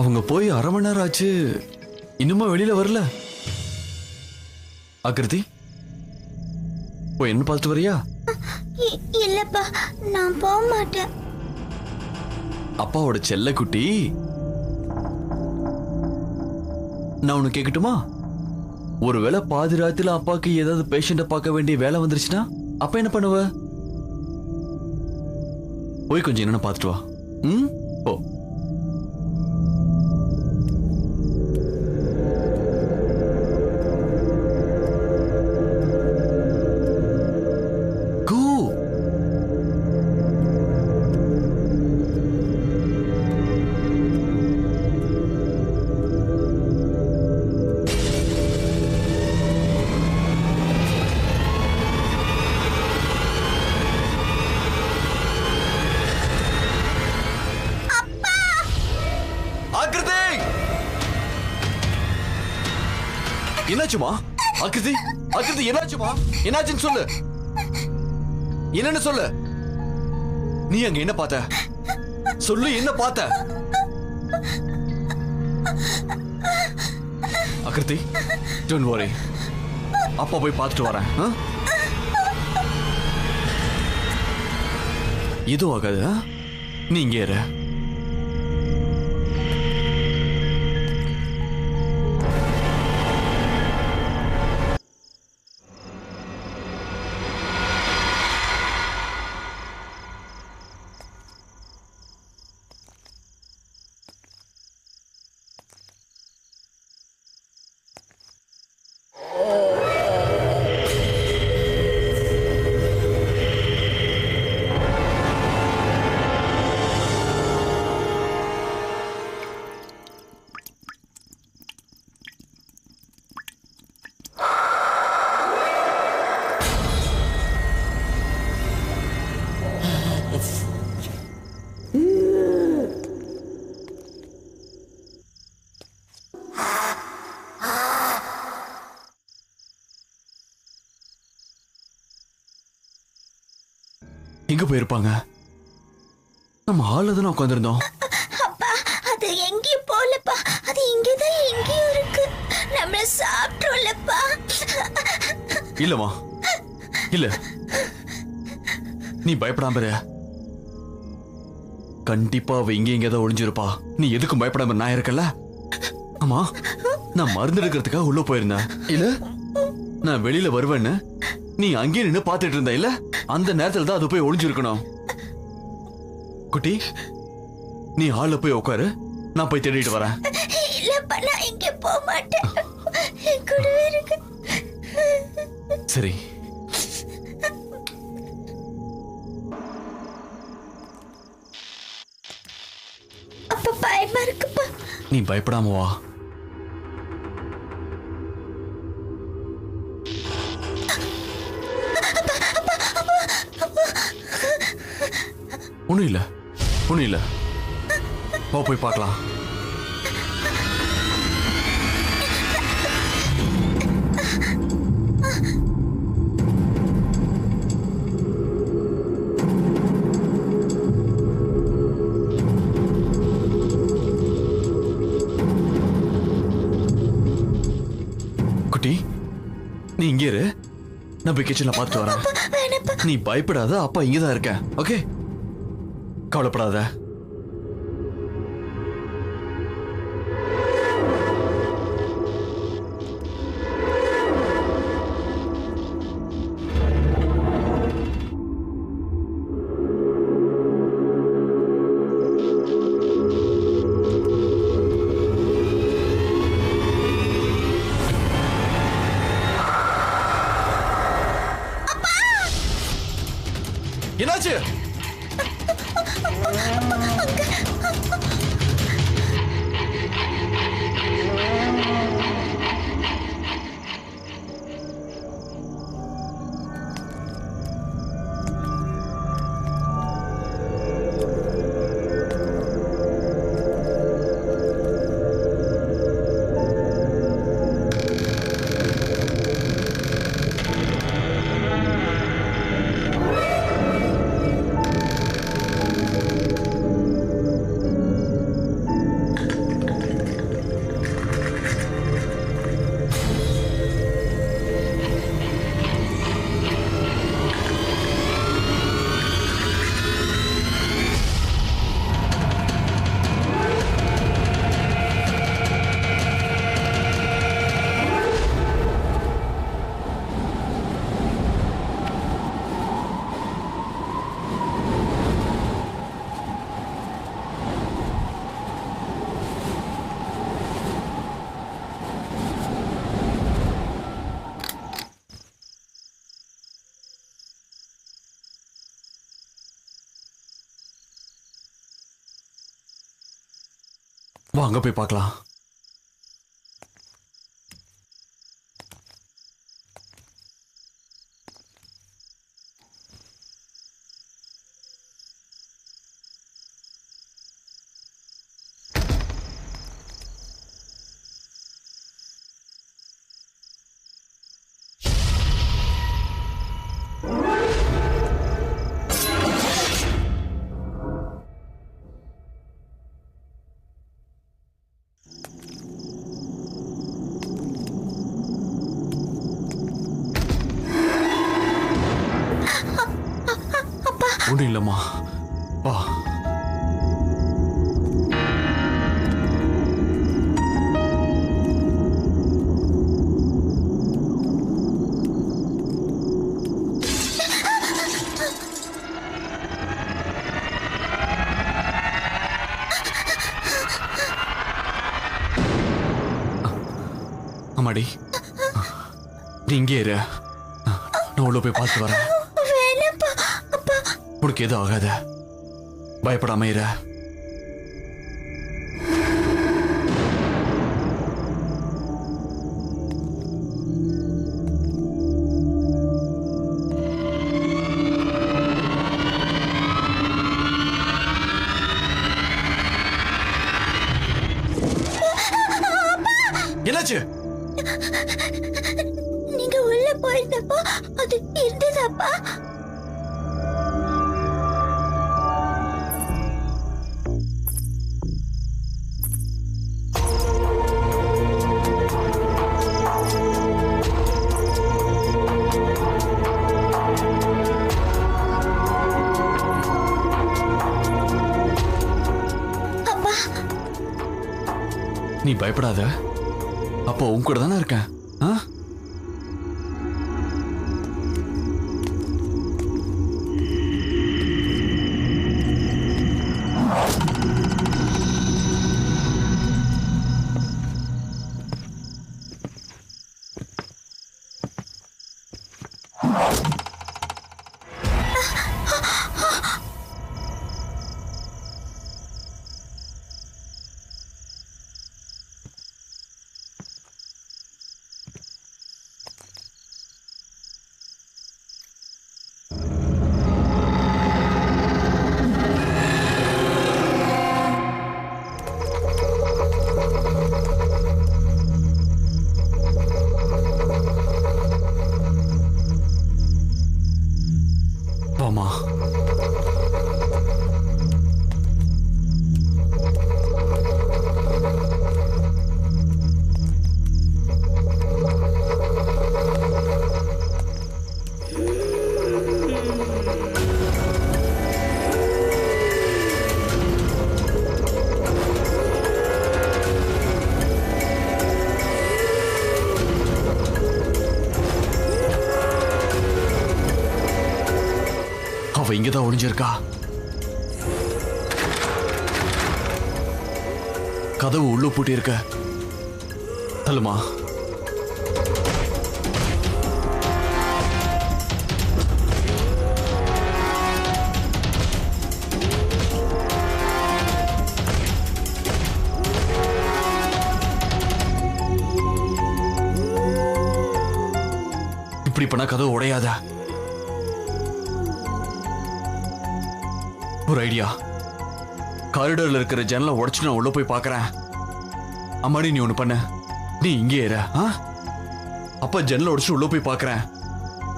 அவங்க போய் அரை மணி நேரம் ஆச்சு, இன்னுமா வெளியில வரல? ஆக்கிருதி, போய் என்ன பார்த்து வரியா? இல்லப்பா, நான் போக மாட்டேன். அப்பாவோட செல்ல குட்டி, நான் உனக்கு கேட்கட்டுமா? ஒருவேளை பாதி ராத்திரில அப்பாக்கு ஏதாவது பேஷண்ட பார்க்க வேண்டிய வேலை வந்துருச்சுன்னா அப்ப என்ன பண்ணுவ? போய் கொஞ்சம் என்னன்னு பார்த்துட்டு வா. ம், போ. என்னாச்சுமா? ஆக்கிருதி, ஆக்கிருதி, என்னாச்சுமா? என்னாச்சுன்னு சொல்லு. என்னன்னு சொல்லு. நீ அங்க என்ன பார்த்த? சொல்லு, என்ன பார்த்த? ஆக்கிருதி, டோன்ட் வரி, அப்பா போய் பார்த்துட்டு வரேன். எதுவும் ஆகாது, நீ இங்கே இரு. எங்க போயிருப்பாங்க? நம்ம ஹால்ல தானே உட்காந்துருந்தோம். அப்பா, அது எங்கேயும் போலப்பா, அது இங்கதான் எங்கேயும் இருக்கு. நம்ம சாப்பிட்டோம்லப்பா. இல்லம்மா, இல்ல, நீ பயப்படாம இரு. கண்டிப்பா அவ இங்க எங்கேயாவது ஒளிஞ்சிருப்பா. நீ எதுக்கும் பயப்படாம நான் இருக்கல. ஆமா, நான் மருந்து எடுக்கிறதுக்காக உள்ள போயிருந்தேன். இல்ல, நான் வெளியில வருவேன்னு நீ அங்கேயே நின்று பாத்துட்டு இருந்த. இல்ல, அந்த நேரத்துல தான் அது போய் ஒளிஞ்சிருக்கணும். குட்டி, நீ ஹால்ல போய் உட்காரு, நான் போய் தேடிட்டு வரேன். இல்லப்பா, நான் இங்க போக மாட்டேன். கூடவே இருக்கு. சரி. அப்ப பயமா இருக்குப்பா. நீ பயப்படாம வா. ஒண்ணும் இல்ல, ஒண்ணும் இல்ல, வா போய் பார்க்கலாம். குட்டி, நீ இங்கே இரு, நான் போய் கிச்சன்ல பார்த்துட்டு வரேன். நீ பயப்படாத, அப்பா இங்கதான் இருக்கேன். ஓகே, கவலைப்படாத. என்னாச்சு? வாங்க போய் பார்க்கலாம். ஒன்றும் இல்லம்மா, வா. அம்மாடி, நீ இங்கே இரு, நான் உள்ள போய் பார்த்து வரேன். உனக்கு எதுவும் ஆகாத, பயப்படாம இரு. என்னாச்சு? நீங்க உள்ள போயிருந்தப்போ அது இருந்ததாப்பா? நீ பயப்படாத, அப்போ உன் கூட தானே இருக்கேன். வாமா. அவ இங்கதான் ஒளிஞ்சிருக்கா. கதவு உள்ள பூட்டி இருக்க. தள்ளுமா. இப்படி பண்ணா கதவு உடையாத. ஒரு ஐடியா. காரிடோர்ல இருக்கிற ஜன்னலை உடைச்சு நான் உள்ள போய் பார்க்கறேன். அம்மாடி, நீ ஒண்ணு பண்ண, நீ இங்கே இரு. அப்ப ஜன்னலை உடைச்சு உள்ள போய் பார்க்கறேன்.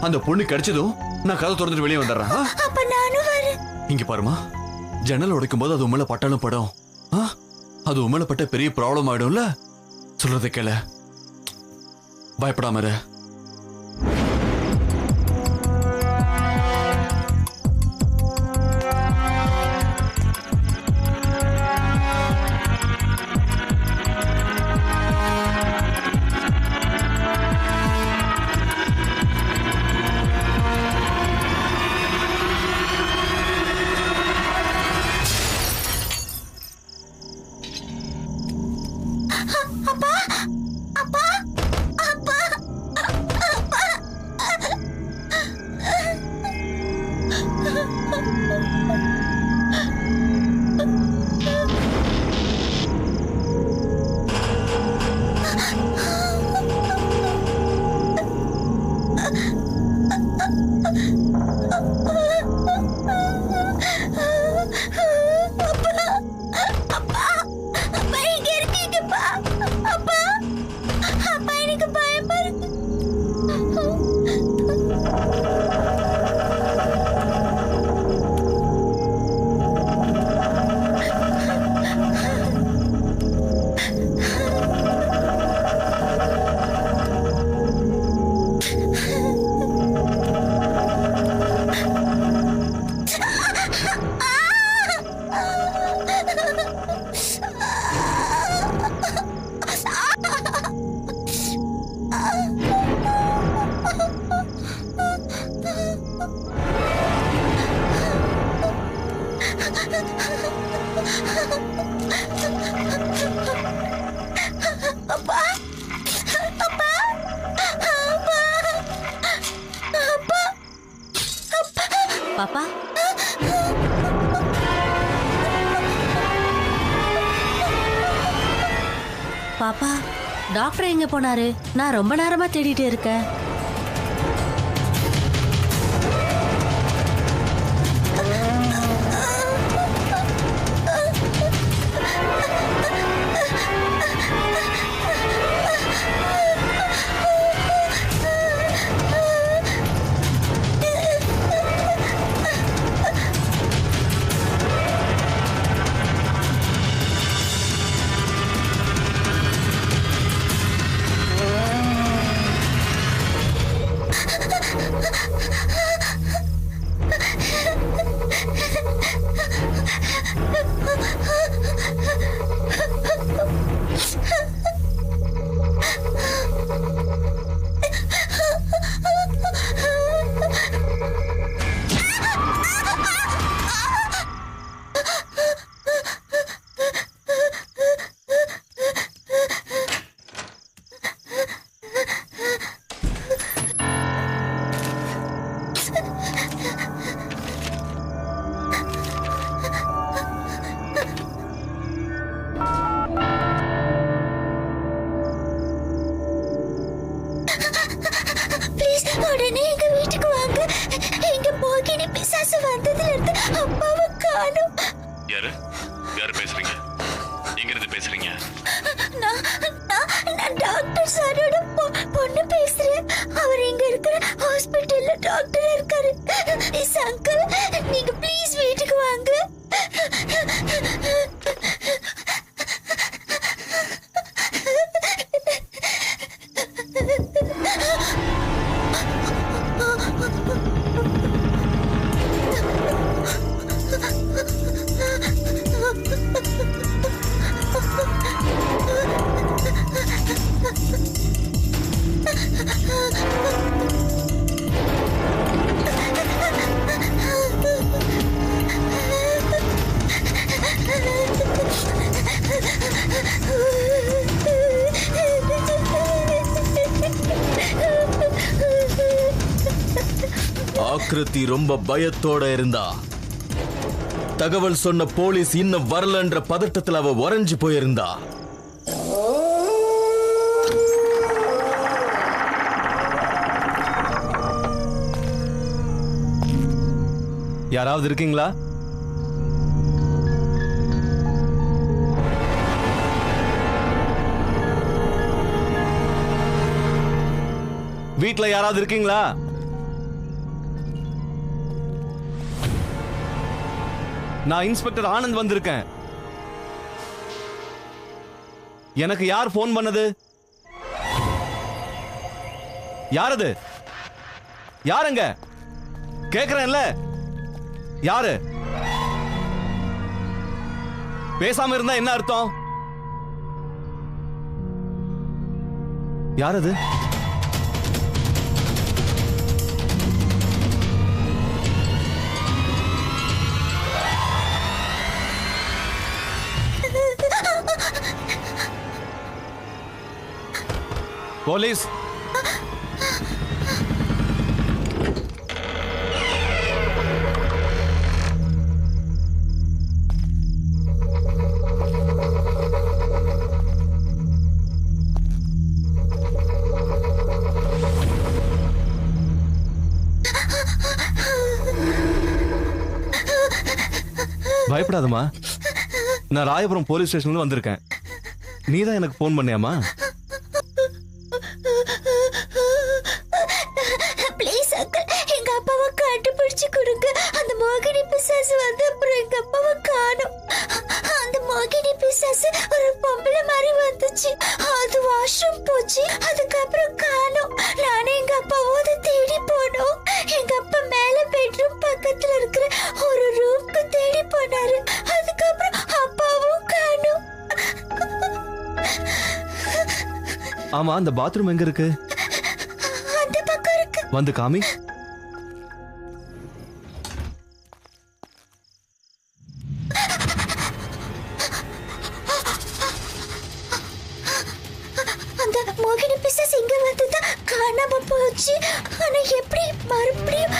அந்த பொண்ணு கிடைச்சதும் நான் கதை திறந்துட்டு வெளியே வந்துடுறேன். அப்ப நானும் வரேன். இங்க பாருமா, ஜன்னல் உடைக்கும் போது அது உண்மையில பட்டாலும் படும். அது உண்மையில பட்ட பெரிய ப்ராப்ளம் ஆயிடும்ல. சொல்றதை கேள, பயப்படாம இரு. அப்பா, அப்பா, அப்பா. அப்பா அப்பா அப்பா அப்பா பாப்பா பாப்பா டாக்டர் எங்க போனாரு? நான் ரொம்ப நேரமா தேடிட்டு இருக்கேன். உடனே எங்க வீட்டுக்கு வாங்க. எங்க மோகினி பிசாசு வந்ததுல இருந்து அப்பாவை காணோம். யாரு யாரு பேசுறீங்க? எங்க இருந்து பேசுறீங்க? நான் டாக்டர் சாரோட பொண்ணு பேசுறேன். அவர் இங்க இருக்கிற ஹாஸ்பிட்டல்ல டாக்டர் இருக்காரு. மிஸ் அங்கிள், நீங்க ப்ளீஸ் வீட்டுக்கு வாங்க. ஆக்ருதி ரொம்ப பயத்தோட இருந்தா. தகவல் சொன்ன போலீஸ் இன்னும் வரலன்ற பதட்டத்தில் அவ உறைஞ்சு போயிருந்தா. யாராவது இருக்கீங்களா? வீட்ல யாராவது இருக்கீங்களா? நான் இன்ஸ்பெக்டர் ஆனந்த் வந்திருக்கேன். எனக்கு யார் போன் பண்ணது? யாரது? யாருங்க? கேக்குறேன்ல, யாரு? பேசாம இருந்தா என்ன அர்த்தம்? யாரது? போலீஸ். பயப்படாதம்மா, நான் ராயபுரம் போலீஸ் ஸ்டேஷன்ல வந்திருக்கேன். நீதான் எனக்கு போன் பண்ணியாமா? ப்ளீஸ் அங்கிள், எங்க அப்பாவை கண்டுபிடிச்சு கொடுங்க. அந்த மோகினி பிசாசு வந்து அப்புறம் எங்க அப்பாவை காணோம். அந்த மோகினி பிசாசு ஒரு பொம்பளை மாதிரி வந்துச்சு. அது வாஷ்ரூம் போச்சு. அதுக்கப்புறம் காணோம். நானே எங்க அப்பாவும் அதை தேடி போனோம். எங்க அப்பா மேல பெட்ரூம் பக்கத்துல இருக்கிற ஒரு ரூம்க்கு தேடி போனாரு. அதுக்கப்புறம் அப்பாவும் காணோம். ஆமா, அந்த பாத்ரூம் எங்க இருக்கு? அந்த பக்கம் இருக்கு. வந்து காமி. போச்சு. ஆனா எப்படி மறுபடியும்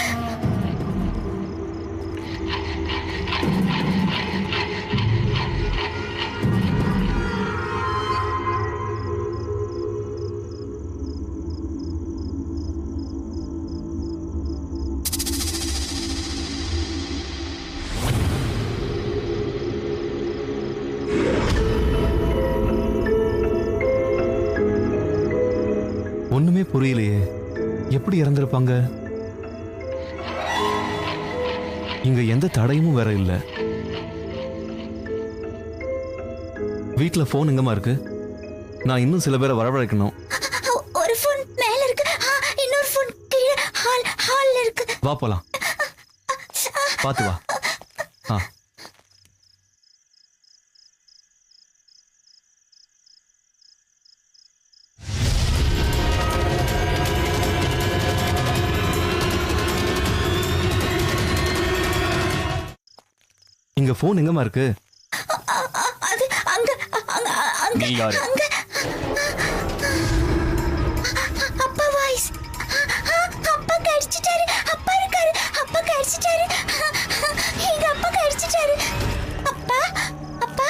ஒண்ணுமே புரியலையே. எப்படி இறந்திருப்பாங்க? இங்க எந்த தடையும் வேற இல்ல. வீட்ல போன் எங்கம்மா இருக்கு? நான் இன்னும் சில பேரை வரவழைக்கணும். ஒரு ஃபோன் மேல இருக்கு, இன்னொரு ஃபோன் கீழே ஹால்ல இருக்கு. வா போலாம். பாத்து வா. இங்க போன் எங்கம்மா இருக்கு? அது அங்க அங்க அங்க நீ யாரு? அங்க. அப்பா வாய்ஸ். அப்பா கடிச்சிட்டாரு. அப்பா இருக்காரு. அப்பா கடிச்சிட்டாரு. எங்க அப்பா கடிச்சிட்டாரு. அப்பா அப்பா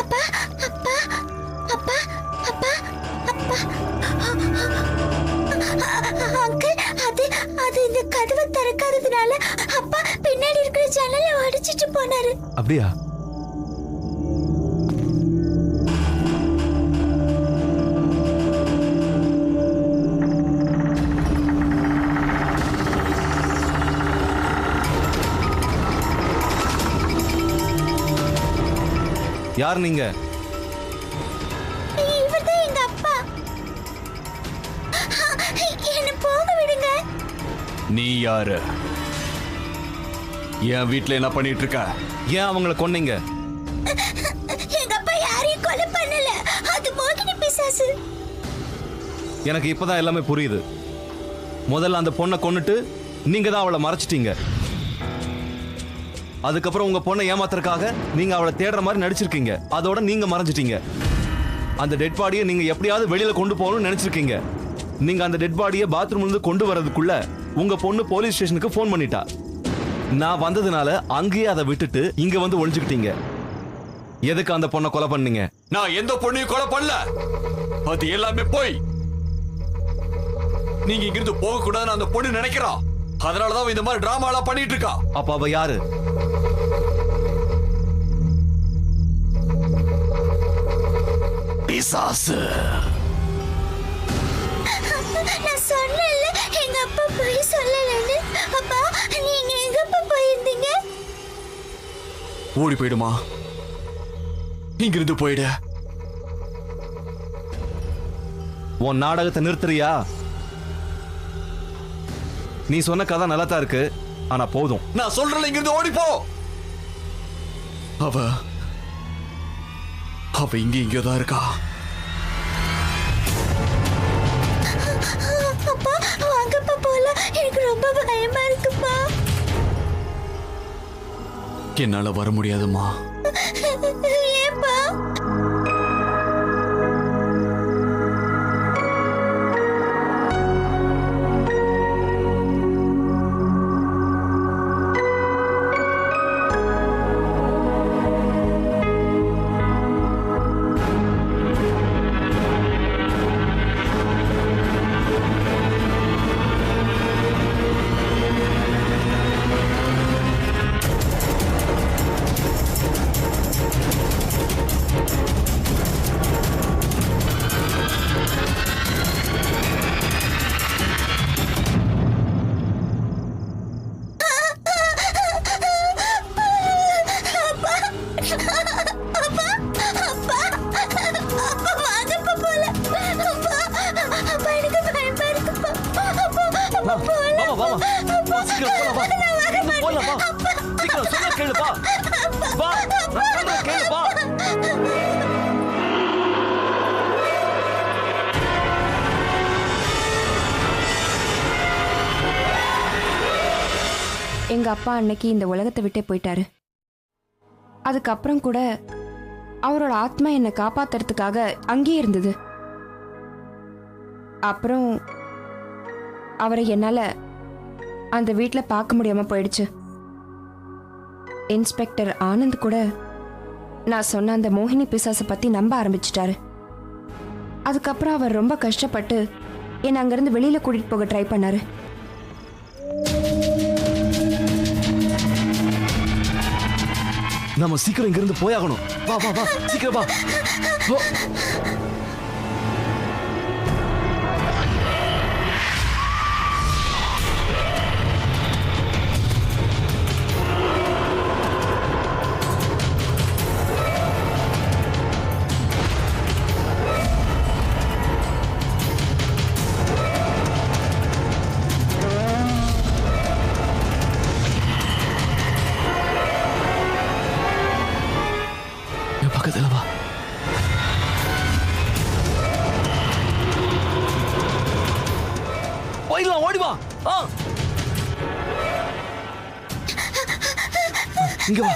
அப்பா அப்பா அப்பா அப்பா அப்பா. அங்கிள், அது அது இந்த கதவை திறக்காததுனால அப்பா பின்னாடி இருக்கிற ஜன்னலை உடைச்சிட்டு போனாரு. அப்படியா? யார் நீங்க? இவர்தான் எங்க அப்பா. என்ன போக விடுங்க. நீ யாரு? என் வீட்ல என்ன பண்ணிட்டு இருக்க? ஏன் அவங்கள கொன்னீங்க? எங்க அப்பா யாரையும் கொலை பண்ணல. அது மோகினி பிசாசு. எனக்கு இப்பதான் எல்லாமே புரியுது. முதல்ல அந்த பொண்ணை கொன்னுட்டு நீங்க தான் அவளை மறைச்சிட்டீங்க. அதுக்கப்புறம் உங்க பொண்ணை ஏமாத்துறதுக்காக நீங்க அவளை தேடுற மாதிரி நடிச்சிருக்கீங்க. அதோட நீங்க மறைஞ்சிட்டீங்க. அந்த டெட் பாடியை நீங்க எப்படியாவது வெளியில கொண்டு போகணும்னு நினைச்சிருக்கீங்க. நீங்க அந்த டெட் பாடியை பாத்ரூம்ல இருந்து கொண்டு வரதுக்குள்ள உங்க பொண்ணு போலீஸ் ஸ்டேஷனுக்கு போன் பண்ணிட்டா. நான் வந்ததுனால அங்கேயே அதை விட்டுட்டு இங்க வந்து ஒளிஞ்சுக்கிட்டீங்க. எதுக்கு அந்த பொண்ணை கொலை பண்ணீங்க? நான் எந்த பொண்ணையும் கொலை பண்ணல. அது எல்லாமே போய். நீங்க இங்கிருந்து போக கூடாதுன்னு அந்த பொண்ணு நினைக்கிறா. அதனாலதான் அவ இந்த மாதிரி டிராமா எல்லாம் பண்ணிட்டு இருக்கா. அப்ப அவ யாரு? பிசாசு. நான் சொன்னேன்ல எங்க அப்பா போய் சொல்லலன்னு. அப்பா, நீங்க எங்க அப்பா போயிருந்தீங்க? ஓடி போயிடுமா. இங்கிருந்து போயிடு. உன் நாடகத்தை நிறுத்துறியா? நீ சொன்ன கதை நல்லா தான் இருக்கு. ஆனா போதும். நான் சொல்றேன், இங்கிருந்து ஓடி போ. அவ இங்க இங்கதான் இருக்கா. அப்பா, வாங்கப்பா போலாம். எனக்கு ரொம்ப பயமா இருக்குப்பா. என்னால வர முடியாதுமா. ஏப்பா? எங்க அப்பா அன்னைக்கு இந்த உலகத்தை விட்டே போயிட்டாரு. அதுக்கப்புறம் கூட அவரோட ஆத்மா என்னை காப்பாத்துறதுக்காக அங்கேயே இருந்தது. அப்புறம் அவரை என்னால அந்த வீட்டில் பார்க்க முடியாம போயிடுச்சு. இன்ஸ்பெக்டர் ஆனந்த் கூட நான் சொன்ன அந்த மோகினி பிசாசை பத்தி நம்ப ஆரம்பிச்சிட்டாரு. அதுக்கப்புறம் அவர் ரொம்ப கஷ்டப்பட்டு என்னை அங்கிருந்து வெளியில கூட்டிட்டு போக ட்ரை பண்ணாரு. நம்ம சீக்கிரம் இங்கிருந்து போயாகணும். வா வா வா, சீக்கிரம் வா. பக்கத்துல வா. போயிடலாம், ஓடி வா. இங்க வா.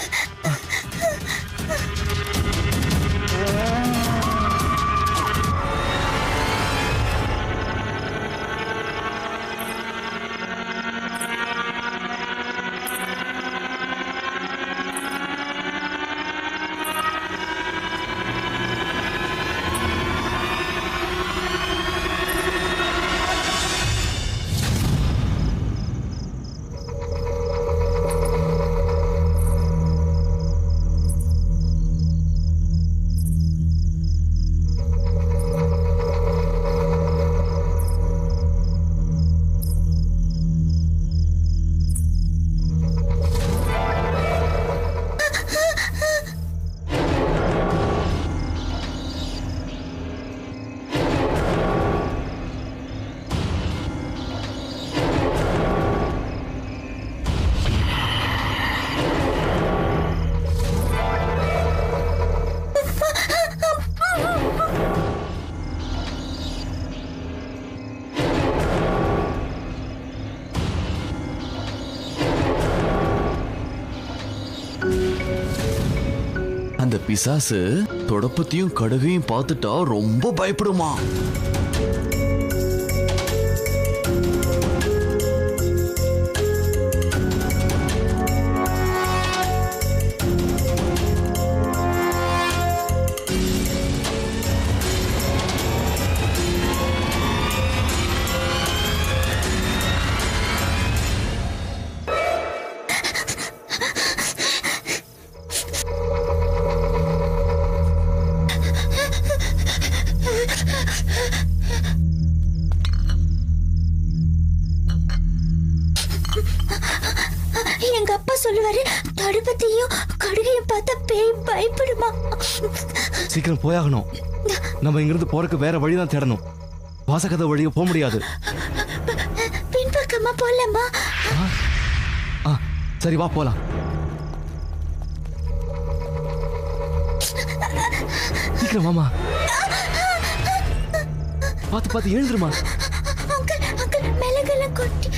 அந்த பிசாசு தொடப்பத்தையும் கடுகையும் பார்த்துட்டா ரொம்ப பயப்படுமா. எங்க அப்பா சொல்லுவாரு, தடுப்பத்தையும் கடுகையும் பார்த்தா பேய் பயப்படுமா. சீக்கிரம் போயாகணும். நம்ம இங்கிருந்து போறதுக்கு வேற வழிதான் தேடணும். வாசகத வழிய போக முடியாது. பின்பக்கமா போலாமா? சரி வா போலாம். சீக்கிரம் வாமா. பார்த்து பார்த்து எழுந்துருமா. அங்கிள் அங்கிள் மிளகெல்லாம் கொட்டி.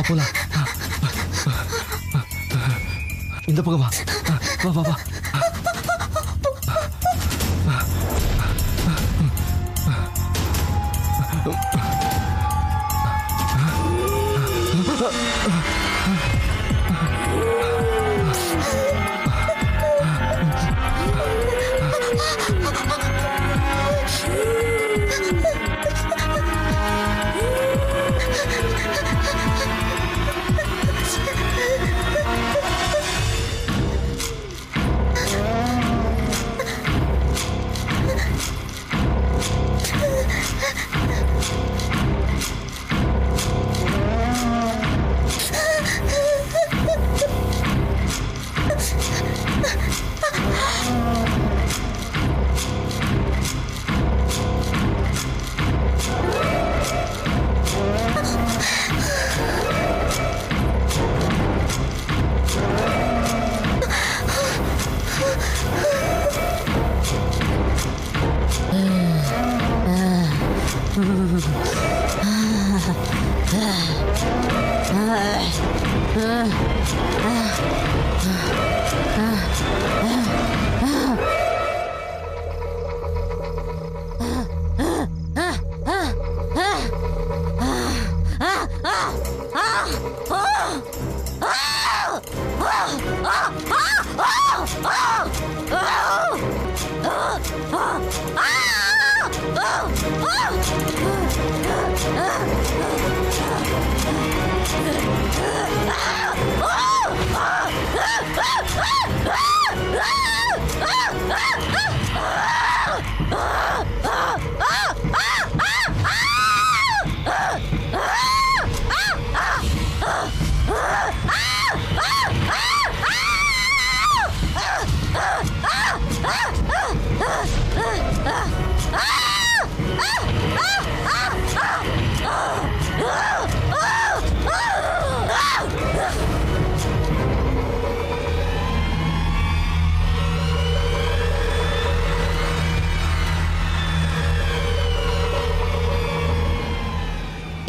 போலாம். இந்த பக்கம் வா. வா வா வா.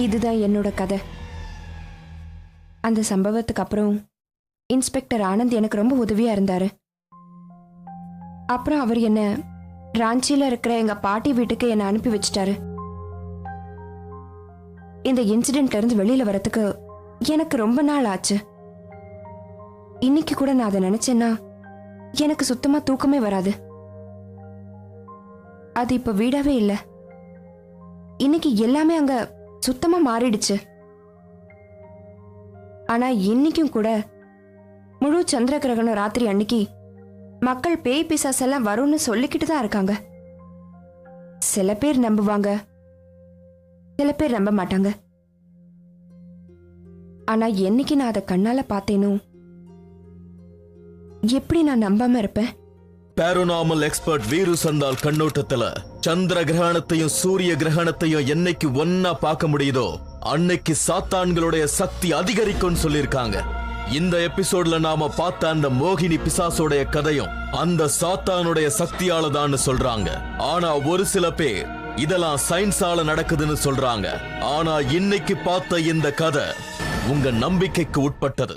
இதுதான் என்னோட கதை. அந்த சம்பவத்துக்கு அப்புறம் இன்ஸ்பெக்டர் ஆனந்த் எனக்கு ரொம்ப உதவியா இருந்தாரு. அப்புறம் அவர் என்ன ராஞ்சியில இருக்கிற எங்க பாட்டி வீட்டுக்கு என்ன அனுப்பி வச்சிட்டாரு. இந்த இன்சிடென்ட்ல இருந்து வெளியில வரதுக்கு எனக்கு ரொம்ப நாள் ஆச்சு. இன்னைக்கு கூட நான் அதை நினைச்சேன்னா எனக்கு சுத்தமா தூக்கமே வராது. அது இப்ப வீடாவே இல்லை. இன்னைக்கு எல்லாமே அங்க சுத்தமா மாறிடுச்சு. ஆனா இன்னைக்கும் கூட முழு சந்திர கிரகணம் ராத்திரி அன்னைக்கு மக்கள் பேய் பிசாசெல்லாம் வரும்னு சொல்லிக்கிட்டு தான் இருக்காங்க. சில பேர் நம்புவாங்க, சில பேர் நம்ப மாட்டாங்க. ஆனா என்னைக்கு நான் அதை கண்ணால பார்த்தேனோ எப்படி நான் நம்பாம இருப்பேன்? பாராநார்மல் எக்ஸ்பர்ட் வீரு சந்தால் கண்ணோட்டத்துல சந்திர கிரகணத்தையும் சூரிய கிரகணத்தையும் என்னைக்கு ஒன்னா பார்க்க முடியுதோ அன்னைக்கு சாத்தான்களுடைய சக்தி அதிகரிக்கும்னு சொல்லிருக்காங்க. இந்த எபிசோட்ல நாம பார்த்த அந்த மோகினி பிசாசோடைய கதையும் அந்த சாத்தானுடைய சக்தியால தான் சொல்றாங்க. ஆனா ஒரு சில பேர் இதெல்லாம் சயின்ஸால நடக்குதுன்னு சொல்றாங்க. ஆனா இன்னைக்கு பார்த்த இந்த கதை உங்க நம்பிக்கைக்கு உட்பட்டது.